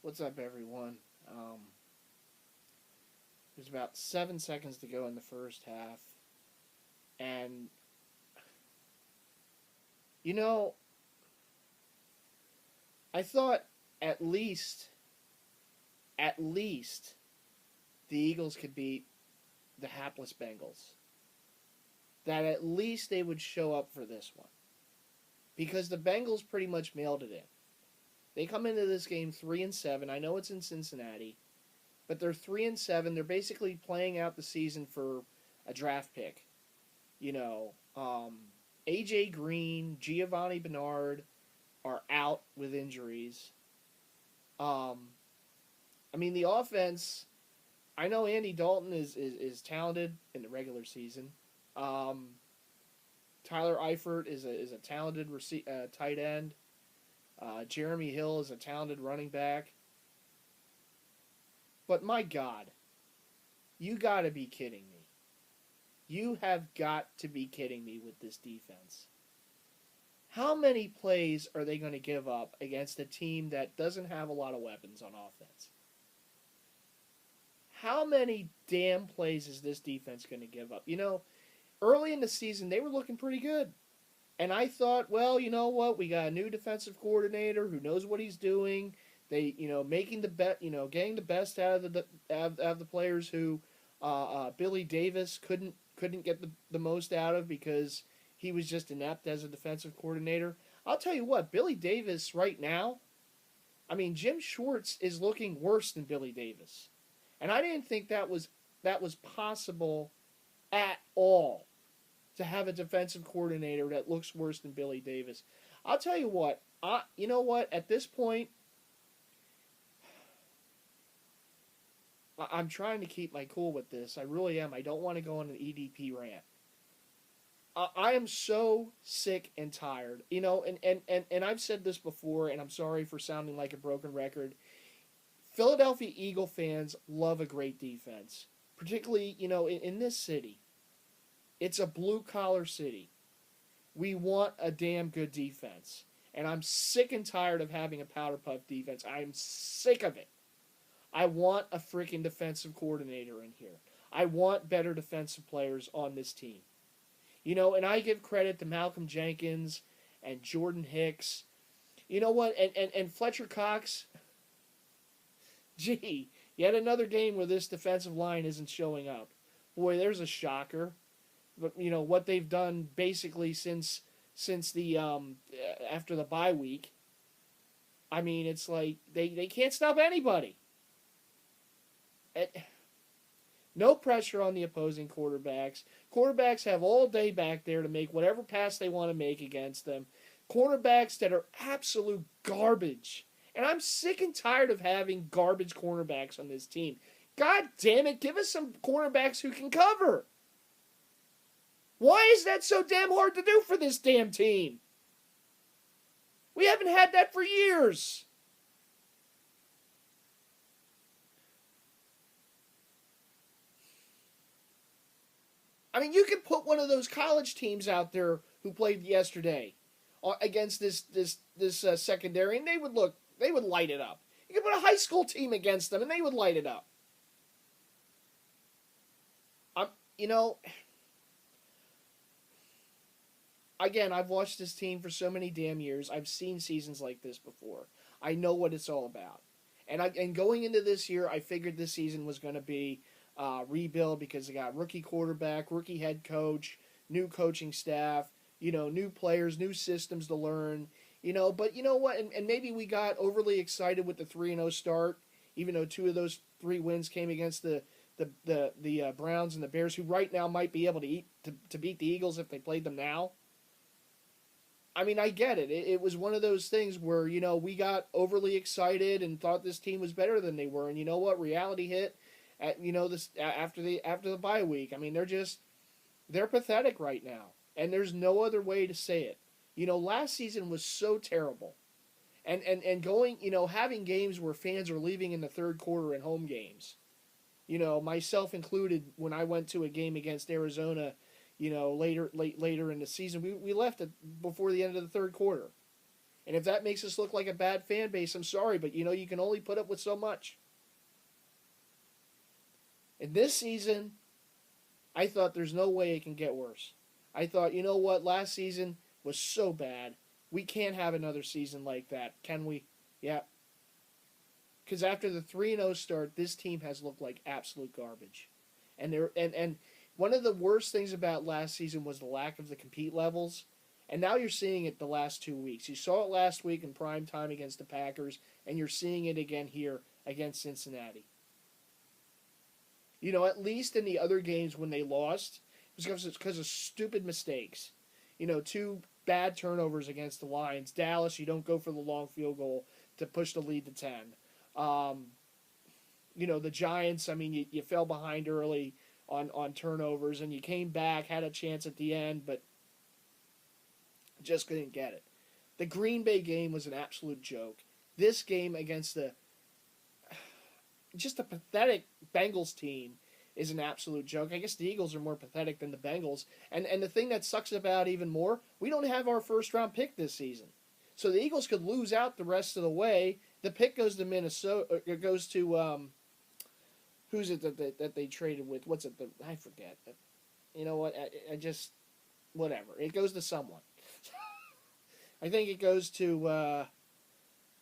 What's up, everyone? There's about 7 seconds to go in the first half, and you know, I thought at least, at least, the Eagles could beat the hapless Bengals. That at least they would show up for this one, because the Bengals pretty much mailed it in. They come into this game 3-7. I know it's in Cincinnati, but they're 3-7. They're basically playing out the season for a draft pick. You know, AJ Green, Giovanni Bernard are out with injuries. Um, I mean, the offense. I know Andy Dalton is talented in the regular season. Um, Tyler Eifert is a talented tight end. Jeremy Hill is a talented running back. But my God, you got to be kidding me. You have got to be kidding me with this defense. How many plays are they going to give up against a team that doesn't have a lot of weapons on offense? How many damn plays is this defense going to give up? Early in the season, they were looking pretty good. And I thought, well, you know what? We got a new defensive coordinator who knows what he's doing. They, making the bet, getting the best out of the players who Billy Davis couldn't get the most out of because he was just inept as a defensive coordinator. I'll tell you what, Billy Davis right now, I mean, Jim Schwartz is looking worse than Billy Davis. And I didn't think that was possible at all, to have a defensive coordinator that looks worse than Billy Davis. I'll tell you what, you know what? At this point, I'm trying to keep my cool with this. I really am. I don't want to go on an EDP rant. I am so sick and tired. And I've said this before, and I'm sorry for sounding like a broken record. Philadelphia Eagle fans love a great defense, particularly, in this city. It's a blue-collar city. We want a damn good defense. And I'm sick and tired of having a powder puff defense. I'm sick of it. I want a freaking defensive coordinator in here. I want better defensive players on this team. And I give credit to Malcolm Jenkins and Jordan Hicks. You know what? And Fletcher Cox. Gee, yet another game where this defensive line isn't showing up. Boy, there's a shocker. But what they've done basically since the after the bye week. I mean, it's like they can't stop anybody. No pressure on the opposing quarterbacks. Quarterbacks have all day back there to make whatever pass they want to make against them. Cornerbacks that are absolute garbage. And I'm sick and tired of having garbage cornerbacks on this team. God damn it, give us some cornerbacks who can cover. Why is that so damn hard to do for this damn team? We haven't had that for years. I mean, you could put one of those college teams out there who played yesterday against this secondary, and they would light it up. You could put a high school team against them, and they would light it up. You know, again, I've watched this team for so many damn years. I've seen seasons like this before. I know what it's all about. And going into this year, I figured this season was going to be rebuild because they got rookie quarterback, rookie head coach, new coaching staff, new players, new systems to learn. But you know what? And maybe we got overly excited with the 3-0 start, even though 2 of those 3 wins came against the Browns and the Bears, who right now might be able to beat the Eagles if they played them now. I mean, I get it. It was one of those things where, we got overly excited and thought this team was better than they were. And you know what? Reality hit this after the bye week. I mean, they're pathetic right now. And there's no other way to say it. Last season was so terrible. And going, having games where fans are leaving in the third quarter in home games. Myself included, when I went to a game against Arizona, later in the season, we left it before the end of the third quarter. And if that makes us look like a bad fan base, I'm sorry, but you can only put up with so much. And this season, I thought there's no way it can get worse. I thought, you know what, last season was so bad. We can't have another season like that, can we? Yeah. Because after the 3-0 start, this team has looked like absolute garbage. And one of the worst things about last season was the lack of the compete levels. And now you're seeing it the last 2 weeks. You saw it last week in prime time against the Packers, and you're seeing it again here against Cincinnati. At least in the other games when they lost, it was because of stupid mistakes. 2 bad turnovers against the Lions. Dallas, you don't go for the long field goal to push the lead to 10. The Giants, I mean, you fell behind early on turnovers, and you came back, had a chance at the end, but just couldn't get it. The Green Bay game was an absolute joke. This game against just a pathetic Bengals team is an absolute joke. I guess the Eagles are more pathetic than the Bengals. And the thing that sucks about even more, we don't have our first-round pick this season. So the Eagles could lose out the rest of the way. The pick goes to Minnesota. It goes to, who's it that they traded with? What's it? I forget. You know what? I just, whatever. It goes to someone. I think it goes to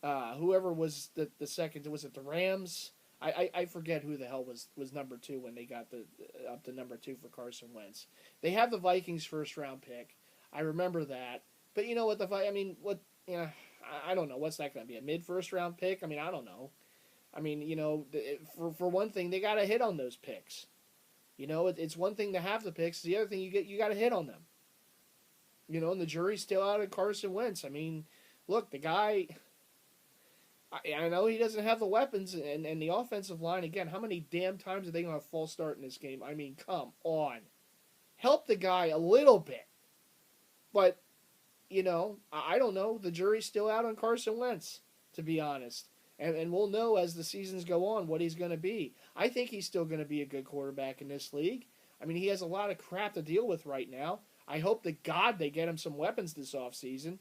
whoever was the second. Was it the Rams? I forget who the hell was number 2 when they got up to number 2 for Carson Wentz. They have the Vikings first round pick. I remember that. But you know what I don't know. What's that going to be? A mid first round pick? I mean, I don't know. I mean, for one thing, they got to hit on those picks. It's one thing to have the picks. The other thing you got to hit on them. And the jury's still out on Carson Wentz. I mean, look, the guy, I know he doesn't have the weapons and the offensive line. Again, how many damn times are they going to false start in this game? I mean, come on. Help the guy a little bit. But, I don't know. The jury's still out on Carson Wentz, to be honest. And we'll know as the seasons go on what he's going to be. I think he's still going to be a good quarterback in this league. I mean, he has a lot of crap to deal with right now. I hope to God they get him some weapons this offseason.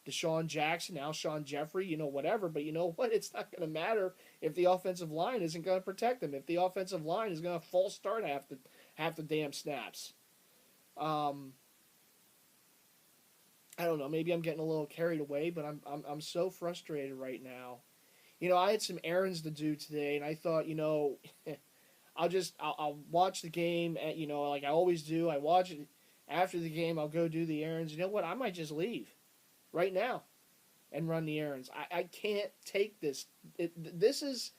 Deshaun Jackson, Alshon Jeffrey, whatever. But you know what? It's not going to matter if the offensive line isn't going to protect him. If the offensive line is going to false start half the damn snaps. I don't know. Maybe I'm getting a little carried away, but I'm so frustrated right now. I had some errands to do today, and I thought, I'll watch the game, like I always do. I watch it after the game. I'll go do the errands. You know what? I might just leave right now and run the errands. I can't take this. This is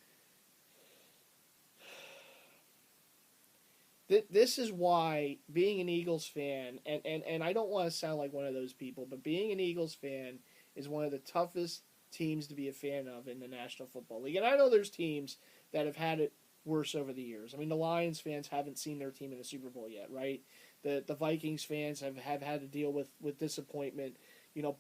why being an Eagles fan, and I don't want to sound like one of those people, but being an Eagles fan is one of the toughest teams to be a fan of in the National Football League. And I know there's teams that have had it worse over the years. I mean, the Lions fans haven't seen their team in the Super Bowl yet, right? The Vikings fans have had to deal with disappointment.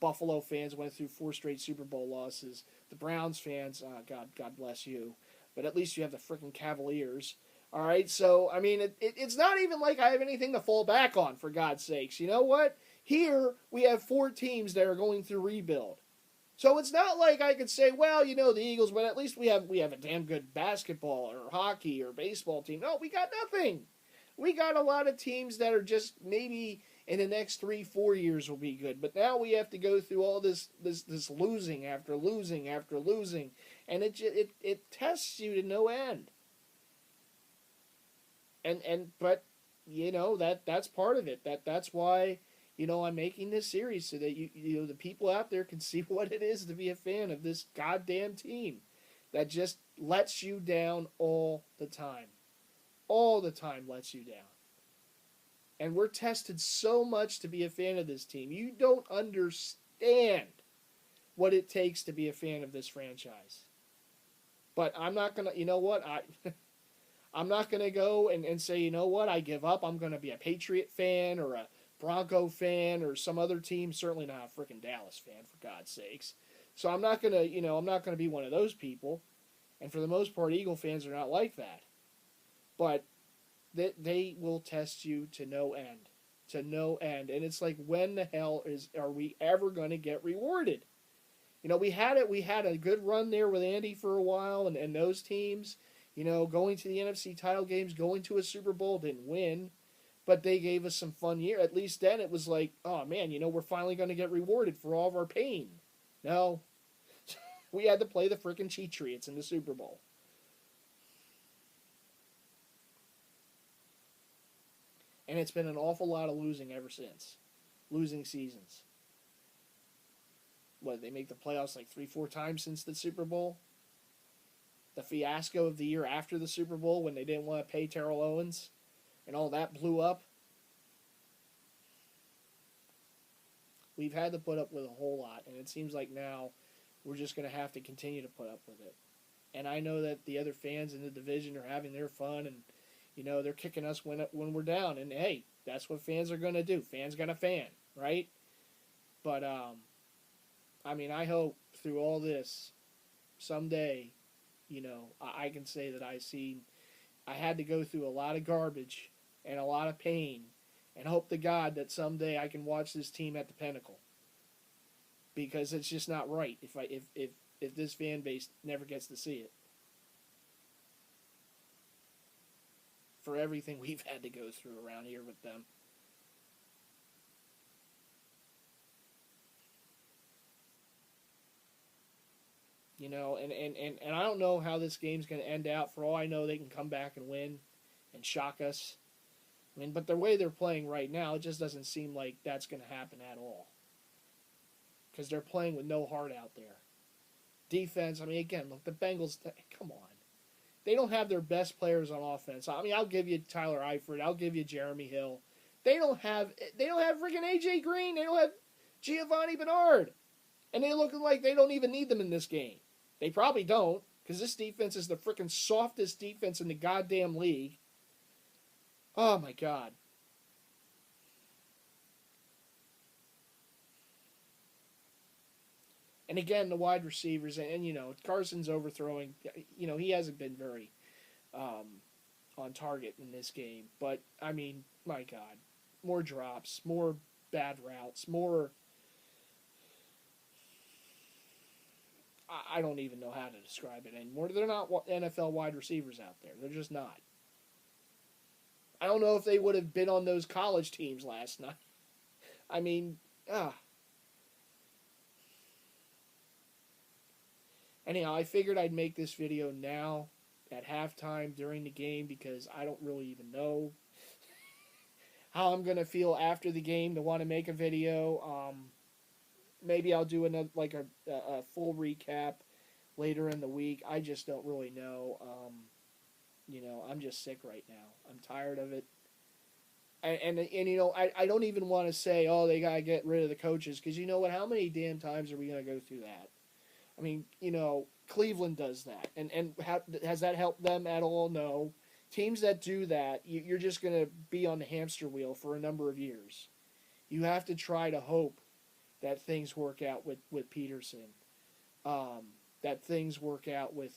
Buffalo fans went through 4 straight Super Bowl losses. The Browns fans, God bless you. But at least you have the frickin' Cavaliers. All right, so, I mean, it's not even like I have anything to fall back on, for God's sakes. You know what? Here, we have 4 teams that are going through rebuild. So it's not like I could say, well, the Eagles, but at least we have a damn good basketball or hockey or baseball team. No, we got nothing. We got a lot of teams that are just maybe in the next 3-4 years will be good. But now we have to go through all this losing after losing after losing. And it tests you to no end. But that's part of it. That's why I'm making this series so that the people out there can see what it is to be a fan of this goddamn team that just lets you down all the time. All the time lets you down. And we're tested so much to be a fan of this team. You don't understand what it takes to be a fan of this franchise. But I'm not going to, I'm not going to go and say, I give up. I'm going to be a Patriot fan or a Bronco fan or some other team. Certainly not a freaking Dallas fan, for God's sakes. So I'm not going to, I'm not going to be one of those people. And for the most part, Eagle fans are not like that. But they will test you to no end. To no end. And it's like, when the hell are we ever going to get rewarded? We had it. We had a good run there with Andy for a while, and those teams, going to the NFC title games, going to a Super Bowl, didn't win, but they gave us some fun year. At least then it was like, oh man, we're finally going to get rewarded for all of our pain. No, we had to play the freaking Cheatriots in the Super Bowl. And it's been an awful lot of losing ever since. Losing seasons. What, they make the playoffs like 3-4 times since the Super Bowl? The fiasco of the year after the Super Bowl when they didn't want to pay Terrell Owens and all that blew up. We've had to put up with a whole lot, and it seems like now we're just going to have to continue to put up with it. And I know that the other fans in the division are having their fun, and they're kicking us when we're down. And hey, that's what fans are going to do. Fans gonna fan, right? But I hope through all this, someday, I can say that I had to go through a lot of garbage and a lot of pain, and hope to God that someday I can watch this team at the pinnacle. Because it's just not right if this fan base never gets to see it. For everything we've had to go through around here with them. And I don't know how this game's going to end out. For all I know, they can come back and win and shock us. But the way they're playing right now, it just doesn't seem like that's going to happen at all. Because they're playing with no heart out there. Defense, again, look, the Bengals, come on. They don't have their best players on offense. I'll give you Tyler Eifert. I'll give you Jeremy Hill. They don't have freaking AJ Green. They don't have Giovanni Bernard. And they look like they don't even need them in this game. They probably don't, because this defense is the freaking softest defense in the goddamn league. Oh, my God. And again, the wide receivers, and Carson's overthrowing. He hasn't been very on target in this game. But, my God. More drops, more bad routes, more... I don't even know how to describe it anymore. They're not NFL wide receivers out there. They're just not. I don't know if they would have been on those college teams last night. Anyhow, I figured I'd make this video now at halftime during the game because I don't really even know how I'm going to feel after the game to want to make a video. Maybe I'll do another a full recap later in the week. I just don't really know. I'm just sick right now. I'm tired of it. And I don't even want to say, oh, they got to get rid of the coaches, because you know what? How many damn times are we going to go through that? Cleveland does that. And has that helped them at all? No. Teams that do that, you're just going to be on the hamster wheel for a number of years. You have to try to hope that things work out with Peterson. That things work out with,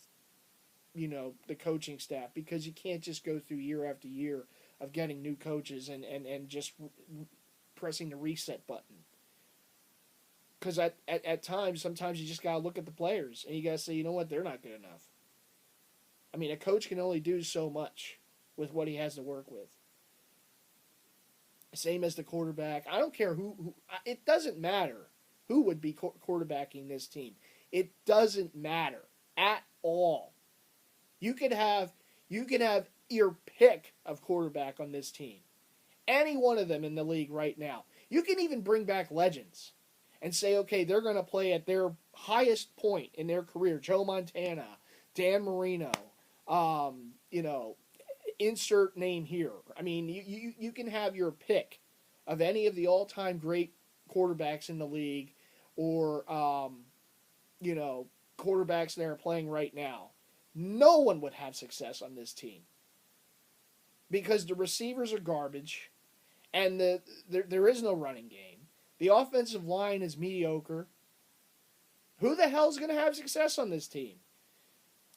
the coaching staff. Because you can't just go through year after year of getting new coaches and just pressing the reset button. Because at times, sometimes you just got to look at the players and you got to say, you know what, they're not good enough. A coach can only do so much with what he has to work with. Same as the quarterback. I don't care who it doesn't matter who would be quarterbacking this team. It doesn't matter at all. You could have your pick of quarterback on this team. Any one of them in the league right now. You can even bring back legends and say, okay, they're going to play at their highest point in their career. Joe Montana, Dan Marino, insert name here. You can have your pick of any of the all-time great quarterbacks in the league, or quarterbacks that are playing right now. No one would have success on this team because the receivers are garbage, and there is no running game. The offensive line is mediocre. Who the hell is going to have success on this team?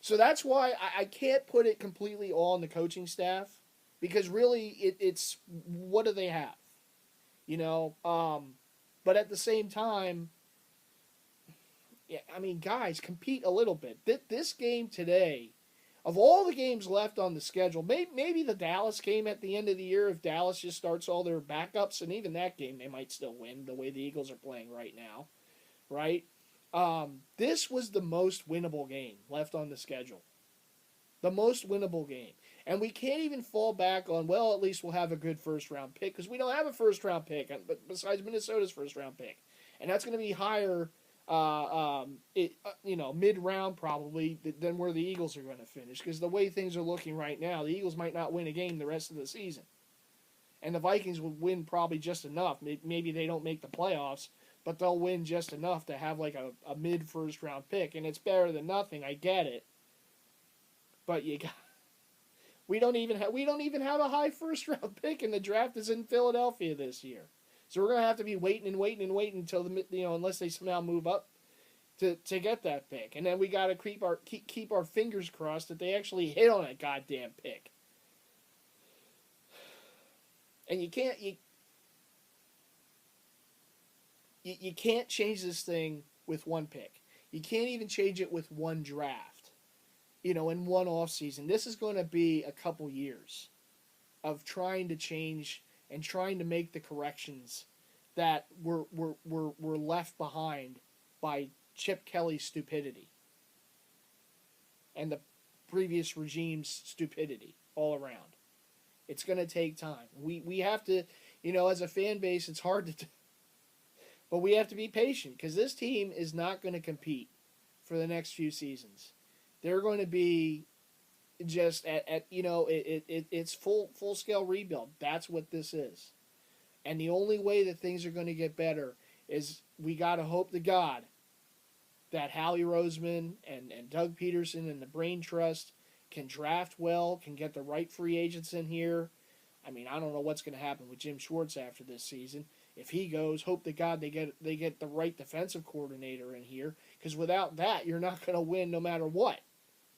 So that's why I can't put it completely all on the coaching staff, because really it's what do they have? But at the same time, Yeah, I mean, guys, compete a little bit. This game today, of all the games left on the schedule, maybe the Dallas game at the end of the year, if Dallas just starts all their backups, and even that game they might still win the way the Eagles are playing right now, right? This was the most winnable game left on the schedule. The most winnable game. And we can't even fall back on, well, at least we'll have a good first round pick, because we don't have a first round pick, besides Minnesota's first round pick. And that's going to be higher, mid round probably, than where the Eagles are going to finish. Because the way things are looking right now, the Eagles might not win a game the rest of the season. And the Vikings would win probably just enough. Maybe they don't make the playoffs, but they'll win just enough to have like a mid first round pick. And it's better than nothing, I get it. But we don't even have a high first round pick, and the draft is in Philadelphia this year. So we're gonna have to be waiting until unless they somehow move up to get that pick, and then we got to keep our fingers crossed that they actually hit on a goddamn pick. And you can't change this thing with one pick. You can't even change it with one draft. In one off season. This is going to be a couple years of trying to change and trying to make the corrections that were left behind by Chip Kelly's stupidity and the previous regime's stupidity all around. It's going to take time. We have to, as a fan base, it's hard to but we have to be patient, because this team is not going to compete for the next few seasons. They're going to be just it's full scale rebuild. That's what this is. And the only way that things are going to get better is we got to hope to God that Howie Roseman and Doug Peterson and the Brain Trust can draft well, can get the right free agents in here. I mean, I don't know what's going to happen with Jim Schwartz after this season. If he goes, hope to God they get the right defensive coordinator in here, because without that, you're not going to win no matter what,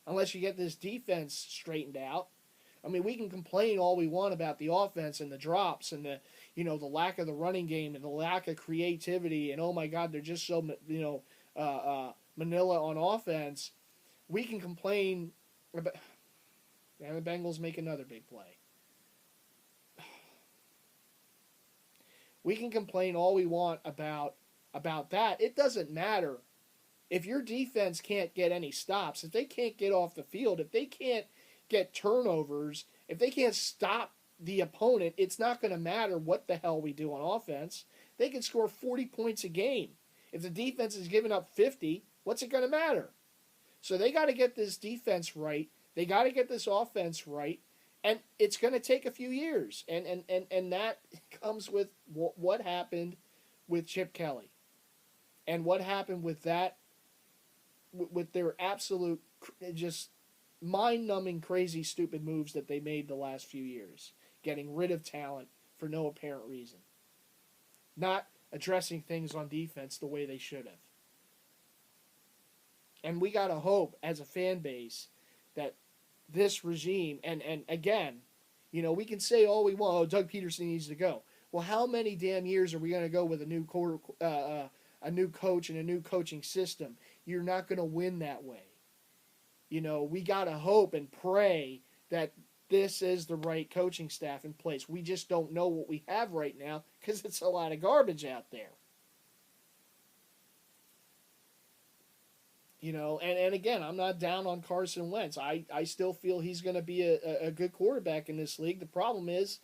unless you get this defense straightened out. I mean, we can complain all we want about the offense and the drops and the lack of the running game and the lack of creativity, and oh my God, they're just so manila on offense. We can complain about, and the Bengals make another big play. We can complain all we want about that. It doesn't matter. If your defense can't get any stops, if they can't get off the field, if they can't get turnovers, if they can't stop the opponent, it's not going to matter what the hell we do on offense. They can score 40 points a game. If the defense is giving up 50, what's it going to matter? So they got to get this defense right. They got to get this offense right. And it's going to take a few years. And that comes with what happened with Chip Kelly. And what happened with that, with their absolute, just mind-numbing, crazy, stupid moves that they made the last few years. Getting rid of talent for no apparent reason. Not addressing things on defense the way they should have. And we got to hope, as a fan base, that this regime, and again, we can say all we want, Doug Peterson needs to go. Well, how many damn years are we going to go with a new coach and a new coaching system? You're not going to win that way. We got to hope and pray that this is the right coaching staff in place. We just don't know what we have right now, because it's a lot of garbage out there. And again, I'm not down on Carson Wentz. I still feel he's going to be a good quarterback in this league. The problem is,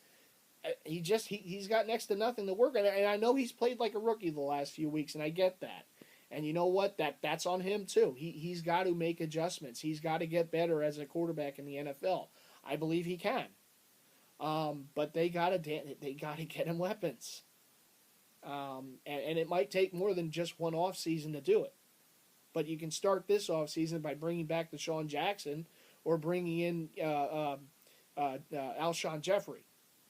he's got next to nothing to work on. And I know he's played like a rookie the last few weeks, and I get that. And you know what? That's on him too. He's got to make adjustments. He's got to get better as a quarterback in the NFL. I believe he can. But they got to get him weapons. And it might take more than just one off season to do it. But you can start this offseason by bringing back Deshaun Jackson or bringing in Alshon Jeffrey.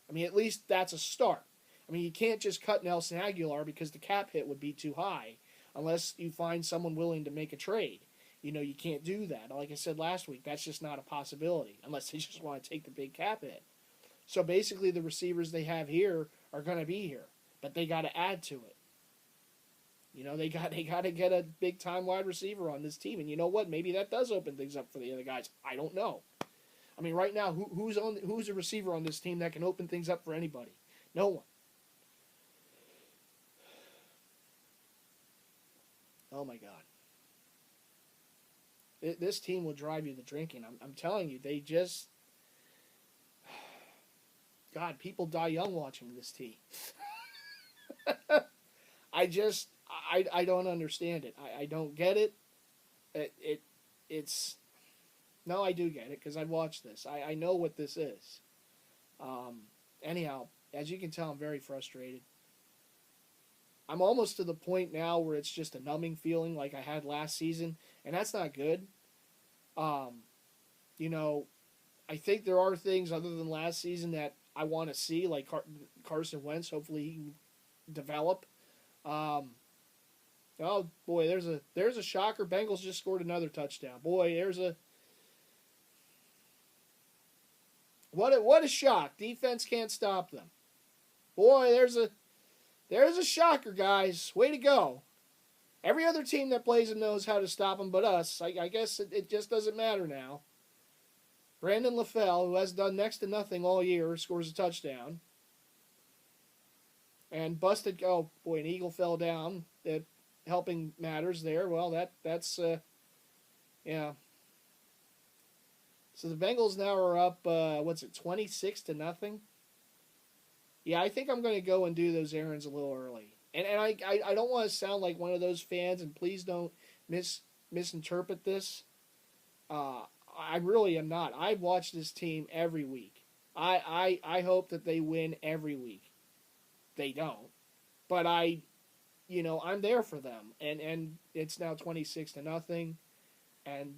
I mean, at least that's a start. I mean, you can't just cut Nelson Aguilar because the cap hit would be too high unless you find someone willing to make a trade. You can't do that. Like I said last week, that's just not a possibility unless they just want to take the big cap hit. So basically the receivers they have here are going to be here, but they got to add to it. They got to get a big time wide receiver on this team, and you know what? Maybe that does open things up for the other guys. I don't know. I mean, right now, who's a receiver on this team that can open things up for anybody? No one. Oh my God. This team will drive you to drinking. I'm telling you, they just. God, people die young watching this team. I don't understand it. I don't get it. It's no, I do get it because I watched this. I know what this is. Anyhow, as you can tell, I'm very frustrated. I'm almost to the point now where it's just a numbing feeling like I had last season, and that's not good. Um, you know, I think there are things other than last season that I want to see, like Carson Wentz. Hopefully, he can develop. Um, oh boy, there's a shocker. Bengals just scored another touchdown. Boy, what a shock. Defense can't stop them. Boy, there's a shocker, guys. Way to go. Every other team that plays them knows how to stop them, but us. I guess it just doesn't matter now. Brandon LaFell, who has done next to nothing all year, scores a touchdown. And busted. Oh boy, an eagle fell down. Helping matters there. Well, that's yeah. So the Bengals now are up. 26-0. Yeah, I think I'm going to go and do those errands a little early. And I don't want to sound like one of those fans, and please don't misinterpret this. I really am not. I watch this team every week. I hope that they win every week. They don't. But I'm there for them. And it's now 26-0. And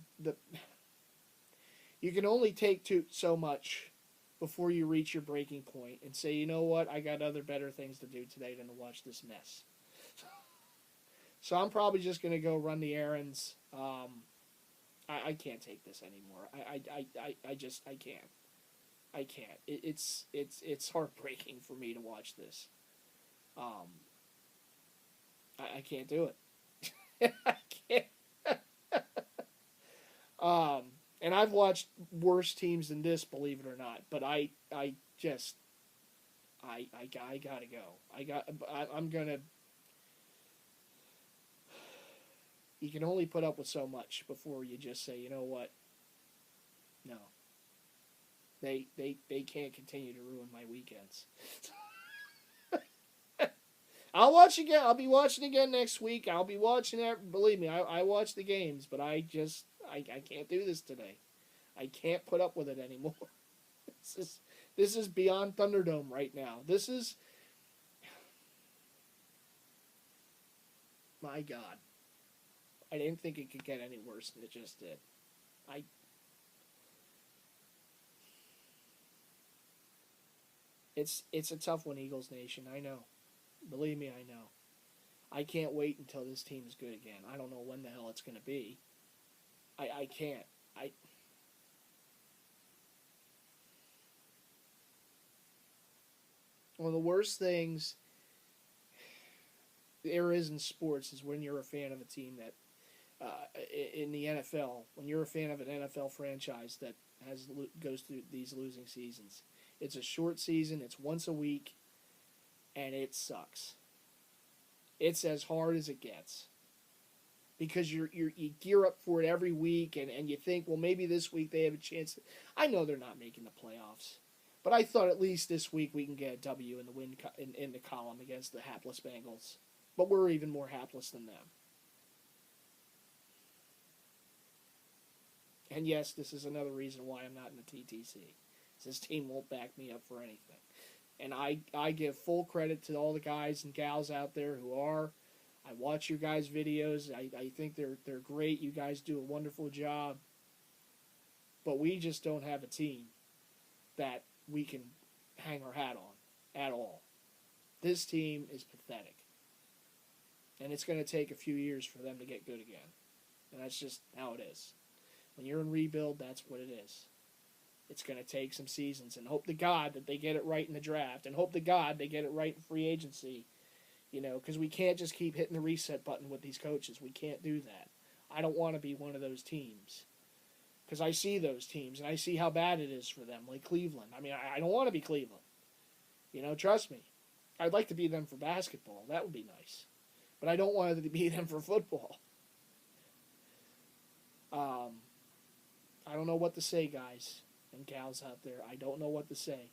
you can only take so much before you reach your breaking point and say, you know what, I got other better things to do today than to watch this mess. So I'm probably just going to go run the errands. I can't take this anymore. I can't. I can't. It's heartbreaking for me to watch this. I can't do it. I can't. And I've watched worse teams than this, believe it or not. But I gotta go. I'm gonna. You can only put up with so much before you just say, you know what? No. They can't continue to ruin my weekends. I'll watch again. I'll be watching again next week. I'll be watching that. Believe me, I watch the games, but I can't do this today. I can't put up with it anymore. This is beyond Thunderdome right now. This is my God. I didn't think it could get any worse than it just did. It's a tough one, Eagles Nation. I know. Believe me, I know. I can't wait until this team is good again. I don't know when the hell it's going to be. I can't. One of the worst things there is in sports is when you're a fan of a team that, in the NFL, when you're a fan of an NFL franchise that goes through these losing seasons. It's a short season. It's once a week, and it sucks. It's as hard as it gets. Because you gear up for it every week, and you think, well, maybe this week they have a chance. I know they're not making the playoffs, but I thought at least this week we can get a W in the win in the column against the hapless Bengals. But we're even more hapless than them. And yes, this is another reason why I'm not in the TTC. This team won't back me up for anything. And I give full credit to all the guys and gals out there who are. I watch your guys' videos. I think they're great. You guys do a wonderful job. But we just don't have a team that we can hang our hat on at all. This team is pathetic. And it's going to take a few years for them to get good again. And that's just how it is. When you're in rebuild, that's what it is. It's going to take some seasons, and hope to God that they get it right in the draft, and hope to God they get it right in free agency. Because we can't just keep hitting the reset button with these coaches. We can't do that. I don't want to be one of those teams. Because I see those teams, and I see how bad it is for them, like Cleveland. I mean, I don't want to be Cleveland. Trust me. I'd like to be them for basketball. That would be nice. But I don't want to be them for football. I don't know what to say, guys and gals out there. I don't know what to say.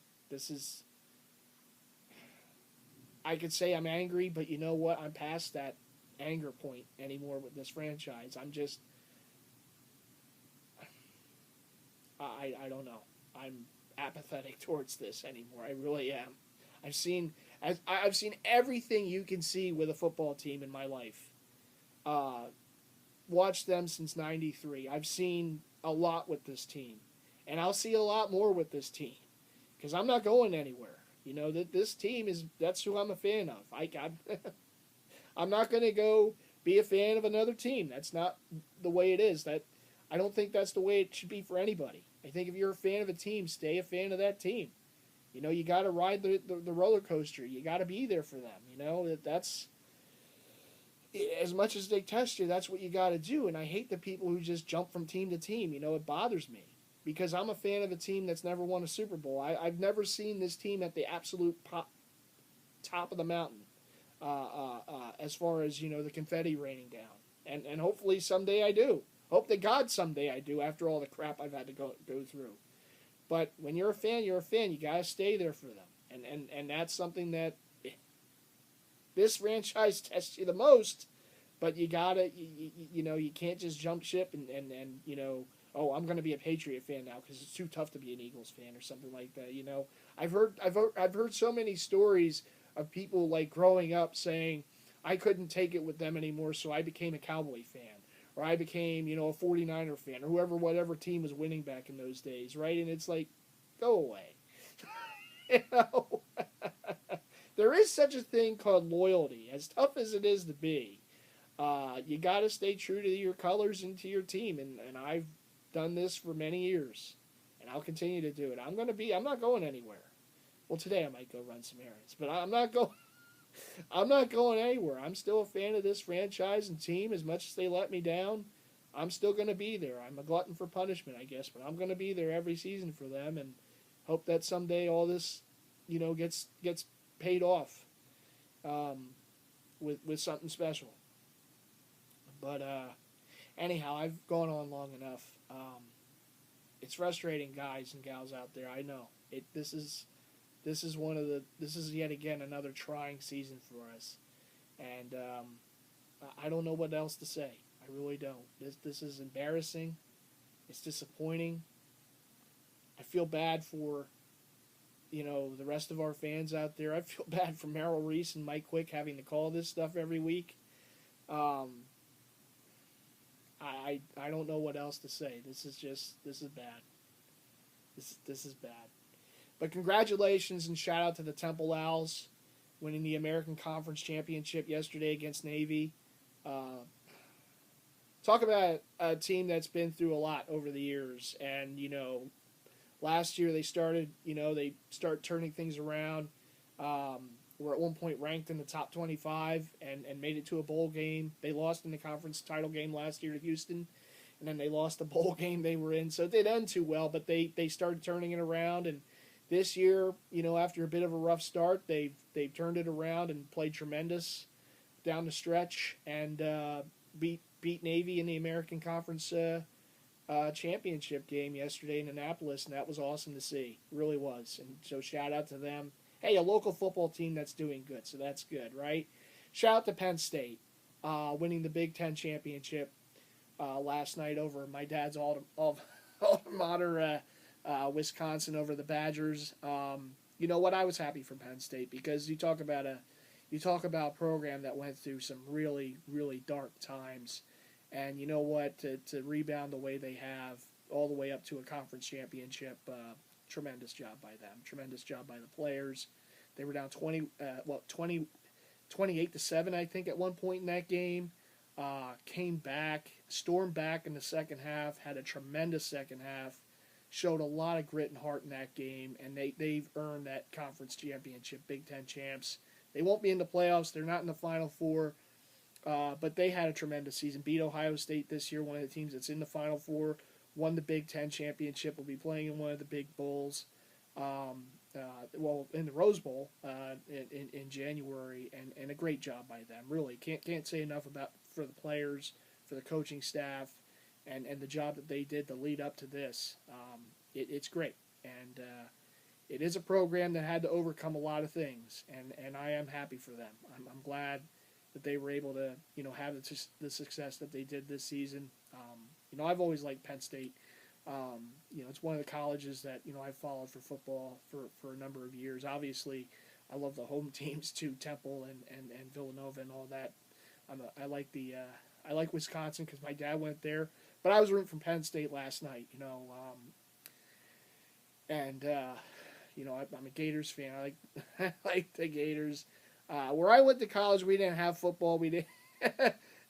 I could say I'm angry, but you know what? I'm past that anger point anymore with this franchise. I don't know. I'm apathetic towards this anymore. I really am. I've seen everything you can see with a football team in my life. Watched them since '93. I've seen a lot with this team, and I'll see a lot more with this team because I'm not going anywhere. That this team that's who I'm a fan of. I'm not going to go be a fan of another team. That's not the way it is. I don't think that's the way it should be for anybody. I think if you're a fan of a team, stay a fan of that team. You got to ride the roller coaster. You got to be there for them. That's as much as they test you, that's what you got to do. And I hate the people who just jump from team to team. It bothers me because I'm a fan of a team that's never won a Super Bowl. I've never seen this team at the absolute top of the mountain as far as, the confetti raining down. And hopefully someday I do. Hope to God someday I do after all the crap I've had to go through. But when you're a fan, you're a fan. You got to stay there for them. And that's something that this franchise tests you the most. But you got to, you can't just jump ship and I'm going to be a Patriot fan now because it's too tough to be an Eagles fan or something like that. I've heard so many stories of people like growing up saying, I couldn't take it with them anymore, so I became a Cowboy fan. Or I became, a 49er fan, or whatever team was winning back in those days, right? And it's like, go away. There is such a thing called loyalty. As tough as it is to be, you got to stay true to your colors and to your team. And I've done this for many years, and I'll continue to do it. I'm not going anywhere. Well, today I might go run some errands, but I'm not going anywhere. I'm still a fan of this franchise and team. As much as they let me down, I'm still going to be there. I'm a glutton for punishment, I guess, but I'm going to be there every season for them and hope that someday all this, gets paid off with something special. But anyhow, I've gone on long enough. It's frustrating, guys and gals out there. I know This is yet again another trying season for us, and I don't know what else to say. I really don't. This is embarrassing. It's disappointing. I feel bad for, the rest of our fans out there. I feel bad for Merrill Reese and Mike Quick having to call this stuff every week. I don't know what else to say. This is bad. This is bad. But congratulations and shout out to the Temple Owls winning the American Conference Championship yesterday against Navy. Talk about a team that's been through a lot over the years. And, last year they started turning things around. Were at one point ranked in the top 25 and made it to a bowl game. They lost in the conference title game last year to Houston. And then they lost the bowl game they were in. So it didn't end too well, but they started turning it around. And this year, after a bit of a rough start, they've turned it around and played tremendous down the stretch and beat Navy in the American Conference championship game yesterday in Annapolis, and that was awesome to see. It really was. And so shout out to them. Hey, a local football team that's doing good, so that's good, right? Shout out to Penn State, winning the Big Ten championship last night over my dad's alma mater, Wisconsin, over the Badgers. You know what? I was happy for Penn State because you talk about a program that went through some really, really dark times, and you know what? To rebound the way they have, all the way up to a conference championship, tremendous job by them. Tremendous job by the players. They were down 28-7, I think, at one point in that game. Came back, stormed back in the second half, had a tremendous second half, showed a lot of grit and heart in that game, and they've earned that conference championship, Big Ten champs. They won't be in the playoffs. They're not in the Final Four. But they had a tremendous season. Beat Ohio State this year, one of the teams that's in the Final Four. Won the Big Ten championship. Will be playing in one of the big bowls. In the Rose Bowl in January, and a great job by them. Really, can't say enough about for the players, for the coaching staff, and the job that they did to lead up to this. It's great, and it is a program that had to overcome a lot of things, and I am happy for them. I'm glad that they were able to have the success that they did this season. I've always liked Penn State. It's one of the colleges that I've followed for football for a number of years. Obviously, I love the home teams too, Temple and Villanova and all that. I like Wisconsin because my dad went there, but I was rooting for Penn State last night. I'm a Gators fan. I like the Gators. Where I went to college, we didn't have football. We did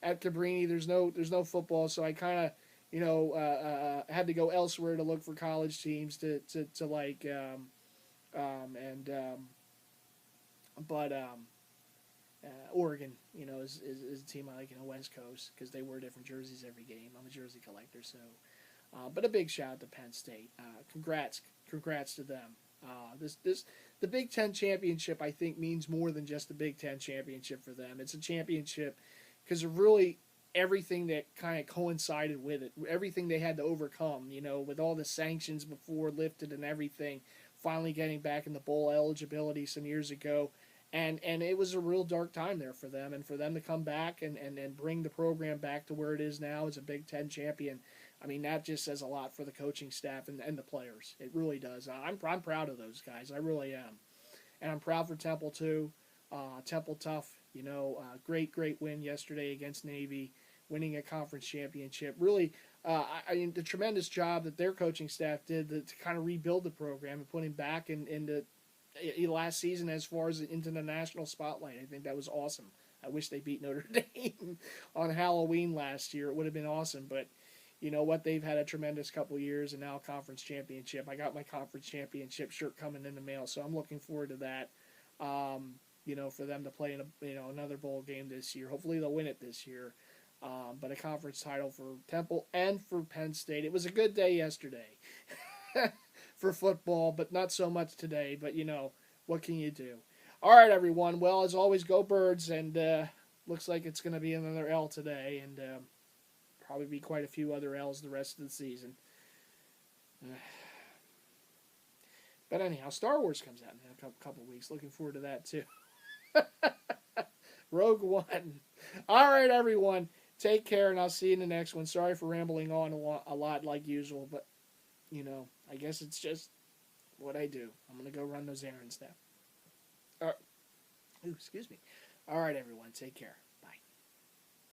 at Cabrini. There's no football, so I kind of had to go elsewhere to look for college teams to like, Oregon, is a team I like in the West Coast because they wear different jerseys every game. I'm a jersey collector, so. But a big shout out to Penn State. Congrats to them. The Big Ten championship, I think, means more than just the Big Ten championship for them. It's a championship because of really everything that kind of coincided with it, everything they had to overcome, with all the sanctions before lifted and everything, finally getting back in the bowl eligibility some years ago. And it was a real dark time there for them, and for them to come back and bring the program back to where it is now as a Big Ten champion, I mean, that just says a lot for the coaching staff and the players. It really does. I'm proud of those guys. I really am. And I'm proud for Temple, too. Temple tough, great win yesterday against Navy, winning a conference championship. Really, the tremendous job that their coaching staff did to kind of rebuild the program and put him back into last season as far as into the national spotlight. I think that was awesome. I wish they beat Notre Dame on Halloween last year. It would have been awesome, but you know what? They've had a tremendous couple of years, and now conference championship. I got my conference championship shirt coming in the mail, so I'm looking forward to that. For them to play in another bowl game this year. Hopefully they'll win it this year. But a conference title for Temple and for Penn State. It was a good day yesterday for football, but not so much today. But what can you do? All right, everyone. Well, as always, go Birds, and looks like it's going to be another L today, and probably be quite a few other L's the rest of the season. But anyhow, Star Wars comes out in a couple of weeks. Looking forward to that, too. Rogue One. All right, everyone. Take care, and I'll see you in the next one. Sorry for rambling on a lot like usual, but, I guess it's just what I do. I'm going to go run those errands now. Excuse me. All right, everyone. Take care. Bye.